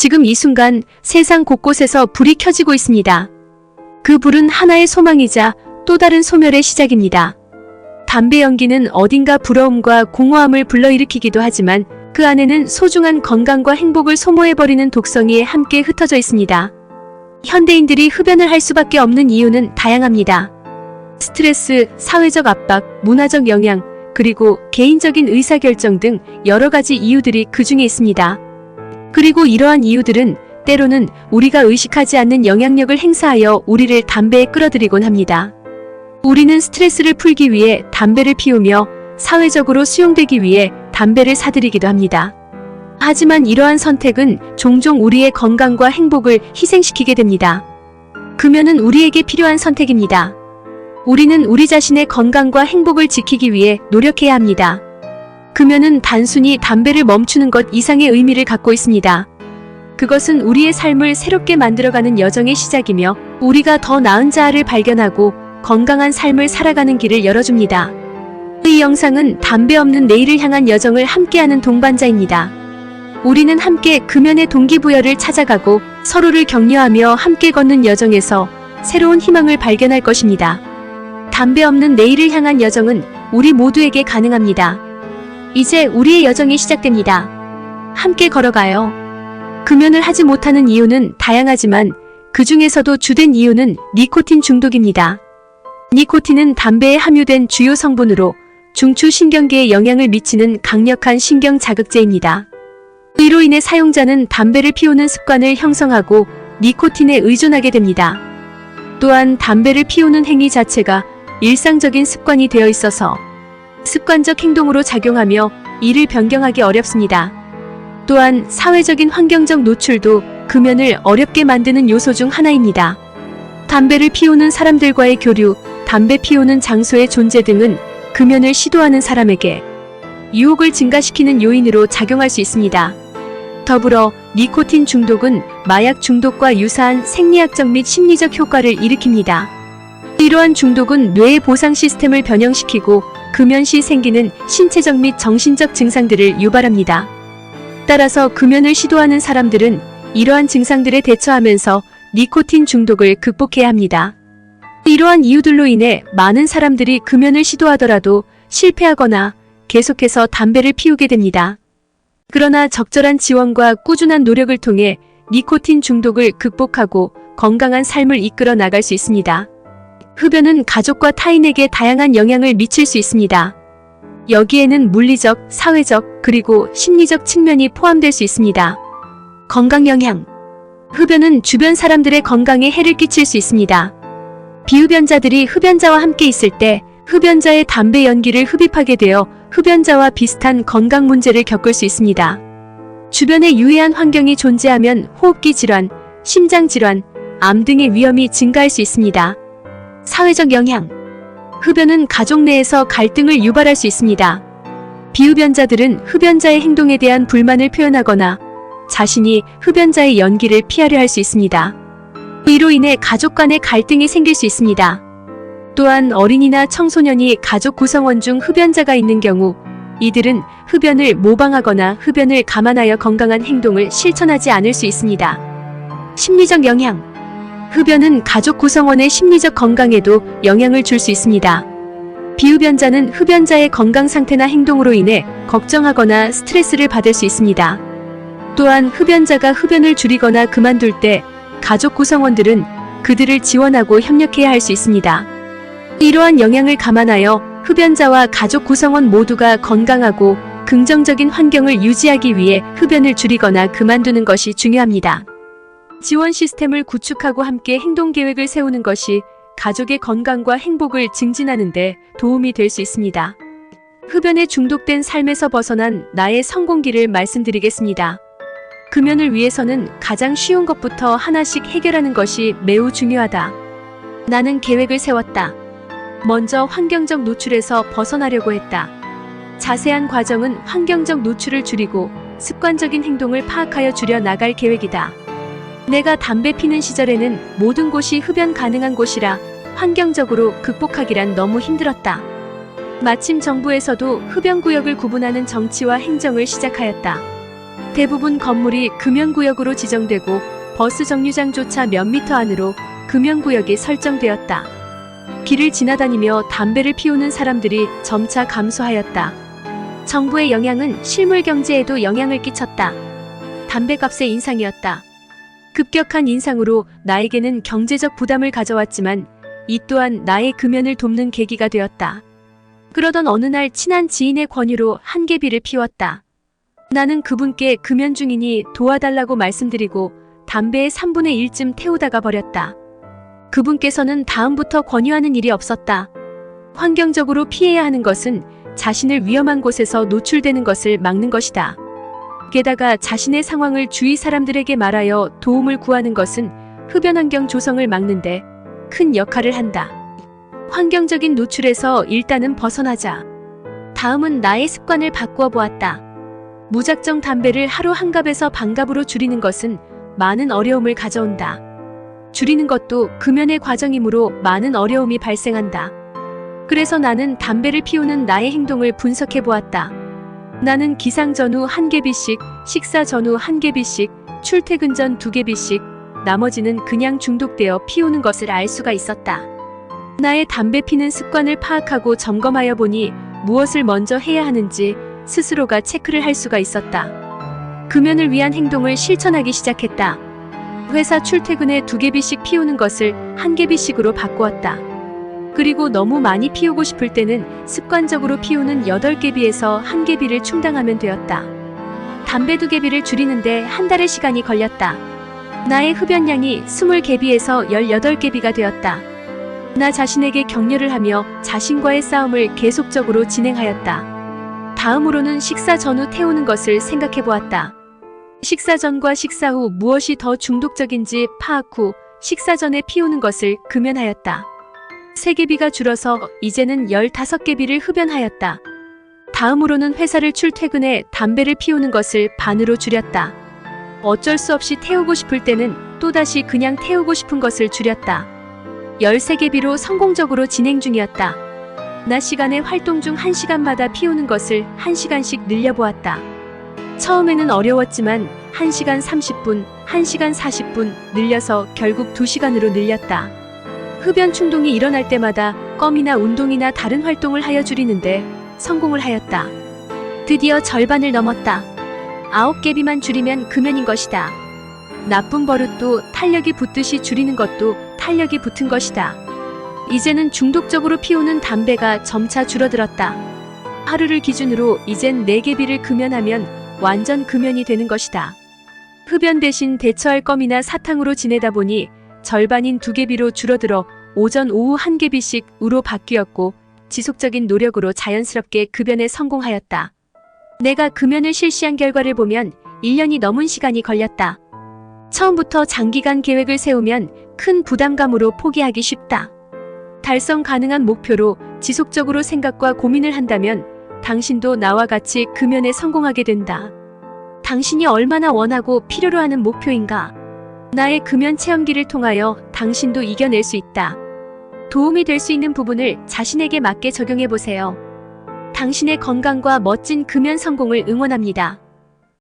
지금 이 순간 세상 곳곳에서 불이 켜지고 있습니다. 그 불은 하나의 소망이자 또 다른 소멸의 시작입니다. 담배 연기는 어딘가 부러움과 공허함을 불러일으키기도 하지만 그 안에는 소중한 건강과 행복을 소모해버리는 독성이 함께 흩어져 있습니다. 현대인들이 흡연을 할 수밖에 없는 이유는 다양합니다. 스트레스, 사회적 압박, 문화적 영향, 그리고 개인적인 의사결정 등 여러 가지 이유들이 그 중에 있습니다. 그리고 이러한 이유들은 때로는 우리가 의식하지 않는 영향력을 행사하여 우리를 담배에 끌어들이곤 합니다. 우리는 스트레스를 풀기 위해 담배를 피우며 사회적으로 수용되기 위해 담배를 사들이기도 합니다. 하지만 이러한 선택은 종종 우리의 건강과 행복을 희생시키게 됩니다. 금연은 우리에게 필요한 선택입니다. 우리는 우리 자신의 건강과 행복을 지키기 위해 노력해야 합니다. 금연은 단순히 담배를 멈추는 것 이상의 의미를 갖고 있습니다. 그것은 우리의 삶을 새롭게 만들어가는 여정의 시작이며 우리가 더 나은 자아를 발견하고 건강한 삶을 살아가는 길을 열어줍니다. 이 영상은 담배 없는 내일을 향한 여정을 함께하는 동반자입니다. 우리는 함께 금연의 동기부여를 찾아가고 서로를 격려하며 함께 걷는 여정에서 새로운 희망을 발견할 것입니다. 담배 없는 내일을 향한 여정은 우리 모두에게 가능합니다. 이제 우리의 여정이 시작됩니다. 함께 걸어가요. 금연을 하지 못하는 이유는 다양하지만 그 중에서도 주된 이유는 니코틴 중독입니다. 니코틴은 담배에 함유된 주요 성분으로 중추신경계에 영향을 미치는 강력한 신경 자극제입니다. 이로 인해 사용자는 담배를 피우는 습관을 형성하고 니코틴에 의존하게 됩니다. 또한 담배를 피우는 행위 자체가 일상적인 습관이 되어 있어서 습관적 행동으로 작용하며 이를 변경하기 어렵습니다. 또한 사회적인 환경적 노출도 금연을 어렵게 만드는 요소 중 하나입니다. 담배를 피우는 사람들과의 교류, 담배 피우는 장소의 존재 등은 금연을 시도하는 사람에게 유혹을 증가시키는 요인으로 작용할 수 있습니다. 더불어 니코틴 중독은 마약 중독과 유사한 생리학적 및 심리적 효과를 일으킵니다. 이러한 중독은 뇌의 보상 시스템을 변형시키고 금연 시 생기는 신체적 및 정신적 증상들을 유발합니다. 따라서 금연을 시도하는 사람들은 이러한 증상들에 대처하면서 니코틴 중독을 극복해야 합니다. 이러한 이유들로 인해 많은 사람들이 금연을 시도하더라도 실패하거나 계속해서 담배를 피우게 됩니다. 그러나 적절한 지원과 꾸준한 노력을 통해 니코틴 중독을 극복하고 건강한 삶을 이끌어 나갈 수 있습니다. 흡연은 가족과 타인에게 다양한 영향을 미칠 수 있습니다. 여기에는 물리적, 사회적, 그리고 심리적 측면이 포함될 수 있습니다. 건강 영향. 흡연은 주변 사람들의 건강에 해를 끼칠 수 있습니다. 비흡연자들이 흡연자와 함께 있을 때 흡연자의 담배 연기를 흡입하게 되어 흡연자와 비슷한 건강 문제를 겪을 수 있습니다. 주변에 유해한 환경이 존재하면 호흡기 질환, 심장 질환, 암 등의 위험이 증가할 수 있습니다. 사회적 영향. 흡연은 가족 내에서 갈등을 유발할 수 있습니다. 비흡연자들은 흡연자의 행동에 대한 불만을 표현하거나 자신이 흡연자의 연기를 피하려 할 수 있습니다. 이로 인해 가족 간의 갈등이 생길 수 있습니다. 또한 어린이나 청소년이 가족 구성원 중 흡연자가 있는 경우 이들은 흡연을 모방하거나 흡연을 감안하여 건강한 행동을 실천하지 않을 수 있습니다. 심리적 영향. 흡연은 가족 구성원의 심리적 건강에도 영향을 줄 수 있습니다. 비흡연자는 흡연자의 건강 상태나 행동으로 인해 걱정하거나 스트레스를 받을 수 있습니다. 또한 흡연자가 흡연을 줄이거나 그만둘 때 가족 구성원들은 그들을 지원하고 협력해야 할 수 있습니다. 이러한 영향을 감안하여 흡연자와 가족 구성원 모두가 건강하고 긍정적인 환경을 유지하기 위해 흡연을 줄이거나 그만두는 것이 중요합니다. 지원 시스템을 구축하고 함께 행동 계획을 세우는 것이 가족의 건강과 행복을 증진하는 데 도움이 될 수 있습니다. 흡연에 중독된 삶에서 벗어난 나의 성공기를 말씀드리겠습니다. 금연을 위해서는 가장 쉬운 것부터 하나씩 해결하는 것이 매우 중요하다. 나는 계획을 세웠다. 먼저 환경적 노출에서 벗어나려고 했다. 자세한 과정은 환경적 노출을 줄이고 습관적인 행동을 파악하여 줄여 나갈 계획이다. 내가 담배 피는 시절에는 모든 곳이 흡연 가능한 곳이라 환경적으로 극복하기란 너무 힘들었다. 마침 정부에서도 흡연구역을 구분하는 정치와 행정을 시작하였다. 대부분 건물이 금연구역으로 지정되고 버스 정류장조차 몇 미터 안으로 금연구역이 설정되었다. 길을 지나다니며 담배를 피우는 사람들이 점차 감소하였다. 정부의 영향은 실물 경제에도 영향을 끼쳤다. 담배값의 인상이었다. 급격한 인상으로 나에게는 경제적 부담을 가져왔지만 이 또한 나의 금연을 돕는 계기가 되었다. 그러던 어느 날 친한 지인의 권유로 한 개비를 피웠다. 나는 그분께 금연 중이니 도와달라고 말씀드리고 담배의 3분의 1쯤 태우다가 버렸다. 그분께서는 다음부터 권유하는 일이 없었다. 환경적으로 피해야 하는 것은 자신을 위험한 곳에서 노출되는 것을 막는 것이다. 게다가 자신의 상황을 주위 사람들에게 말하여 도움을 구하는 것은 흡연 환경 조성을 막는데 큰 역할을 한다. 환경적인 노출에서 일단은 벗어나자. 다음은 나의 습관을 바꾸어 보았다. 무작정 담배를 하루 한 갑에서 반 갑으로 줄이는 것은 많은 어려움을 가져온다. 줄이는 것도 금연의 과정이므로 많은 어려움이 발생한다. 그래서 나는 담배를 피우는 나의 행동을 분석해 보았다. 나는 기상 전후 한 개비씩, 식사 전후 한 개비씩, 출퇴근 전 2개비씩, 나머지는 그냥 중독되어 피우는 것을 알 수가 있었다. 나의 담배 피는 습관을 파악하고 점검하여 보니 무엇을 먼저 해야 하는지 스스로가 체크를 할 수가 있었다. 금연을 위한 행동을 실천하기 시작했다. 회사 출퇴근에 2개비씩 피우는 것을 1개비씩으로 바꾸었다. 그리고 너무 많이 피우고 싶을 때는 습관적으로 피우는 8개비에서 1개비를 충당하면 되었다. 담배 2개비를 줄이는데 한 달의 시간이 걸렸다. 나의 흡연량이 20개비에서 18개비가 되었다. 나 자신에게 격려를 하며 자신과의 싸움을 계속적으로 진행하였다. 다음으로는 식사 전후 태우는 것을 생각해 보았다. 식사 전과 식사 후 무엇이 더 중독적인지 파악 후 식사 전에 피우는 것을 금연하였다. 3개비가 줄어서 이제는 15개비를 흡연하였다. 다음으로는 회사를 출퇴근해 담배를 피우는 것을 반으로 줄였다. 어쩔 수 없이 태우고 싶을 때는 또다시 그냥 태우고 싶은 것을 줄였다. 13개비로 성공적으로 진행 중이었다. 낮 시간에 활동 중 1시간마다 피우는 것을 1시간씩 늘려보았다. 처음에는 어려웠지만 1시간 30분, 1시간 40분 늘려서 결국 2시간으로 늘렸다. 흡연 충동이 일어날 때마다 껌이나 운동이나 다른 활동을 하여 줄이는데 성공을 하였다. 드디어 절반을 넘었다. 9개비만 줄이면 금연인 것이다. 나쁜 버릇도 탄력이 붙듯이 줄이는 것도 탄력이 붙은 것이다. 이제는 중독적으로 피우는 담배가 점차 줄어들었다. 하루를 기준으로 이젠 4개비를 금연하면 완전 금연이 되는 것이다. 흡연 대신 대처할 껌이나 사탕으로 지내다 보니 절반인 2개비로 줄어들어 오전 오후 1개비씩으로 바뀌었고 지속적인 노력으로 자연스럽게 금연에 성공하였다. 내가 금연을 실시한 결과를 보면 1년이 넘은 시간이 걸렸다. 처음부터 장기간 계획을 세우면 큰 부담감으로 포기하기 쉽다. 달성 가능한 목표로 지속적으로 생각과 고민을 한다면 당신도 나와 같이 금연에 성공하게 된다. 당신이 얼마나 원하고 필요로 하는 목표인가? 나의 금연 체험기를 통하여 당신도 이겨낼 수 있다. 도움이 될 수 있는 부분을 자신에게 맞게 적용해 보세요. 당신의 건강과 멋진 금연 성공을 응원합니다.